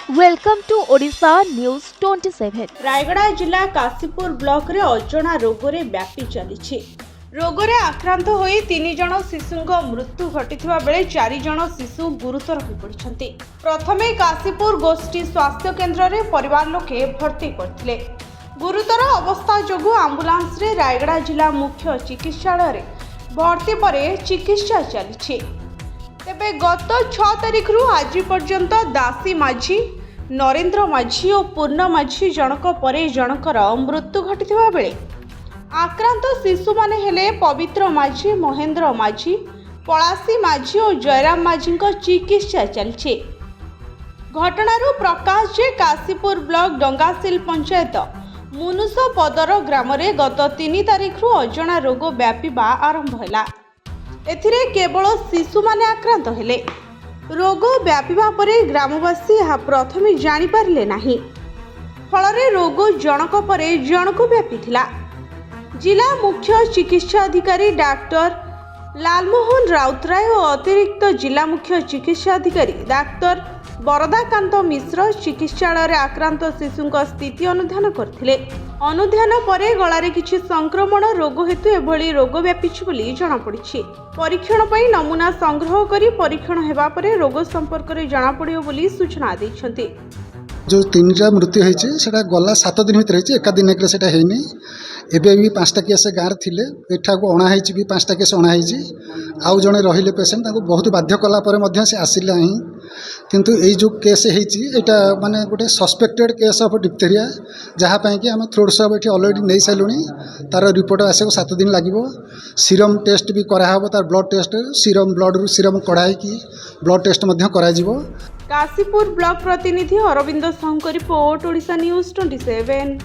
Welcome to Odisha news 27। Rayagada जिला Kashipur block रे अजଣା रोगरे व्यापी चली रोगरे आक्रांत होई 3 जण शिशुंक मृत्यु घटिथिबा बेले 4 जण शिशु गुरुतर हो पड़िछन्ति। प्रथमे काशीपुर गोष्ठी स्वास्थ्य केन्द्र रे परिवार लोके भर्ती करथिले। गुरुतर अवस्था जोगु आम्बुलांस रे रायगड़ा जिला मुख्य चिकित्सालय रे भर्ती परे चिकित्सा चली। तेबे गत 6 तारिख रु आज पर्यंत दासी माझी, नरेंद्र माझी और पूर्ण माझी जनक परे जनकर मृत्यु घटिथिबा बेले आक्रांत शिशु माने हेले पवित्र माझी, महेंद्र माझी, पलासी माझी और जयराम माझी चिकित्सा चलछि। घटनारू प्रकाश जे काशीपुर ब्लॉक डंगासिल पंचायत मुनुसपदर ग्राम रे गत 3 तारिख रु अजଣା रोग व्यापीबा आरंभ हैला। एथिरे केवल शिशु माने आक्रांत हेले। रोग व्यापीबा परे ग्रामवासी यह प्रथमे जानी पारले नाही। फलरे रोग जनक परे जनक व्यापीथिला। जिला मुख्य चिकित्सा अधिकारी डाक्टर लालमोहन राउतराय और अतिरिक्त जिला मुख्य चिकित्सा अधिकारी डाक्टर बरदाकांत मिश्र चिकित्सालय आक्रांत शिशुंक स्थिति अनुध्यान करथिले। अनुध्यान परे गलारे किछि संक्रमण रोग हेतु एभली रोग व्यापीछि बोली जଣା पड़िछि। परीक्षण पई नमूना संग्रह करी परीक्षण हेबा परे रोग संपर्क रे जଣା पड़ियो बोली सूचना दैछन्ति। जो 3टा मृत्यु होती है गला 7 दिन भर एका दिन से होनी। एवं भी 5टा केस गाँव थिले एठा को अणाई भी 5टा केस अणाई। आउ जड़े रहिले पेसेंट बहुत बाध्य कलापर से आसिला ही किंतु ये जो केस होता माने गोटे सस्पेक्टेड केस ऑफ डिप्थेरिया जहाँपाई कि आम थ्रोट सब ये अलरेडी नहीं सारूँ। तार रिपोर्ट आसको 7 दिन लगे। सीरम टेस्ट भी कराहब, तार ब्लड टेस्ट सीरम ब्लड रु सीरम कढ़ाई ब्लड टेस्ट करा। काशीपुर ब्लॉक प्रतिनिधि अरविंद साहू रिपोर्ट ओडिशा न्यूज 27।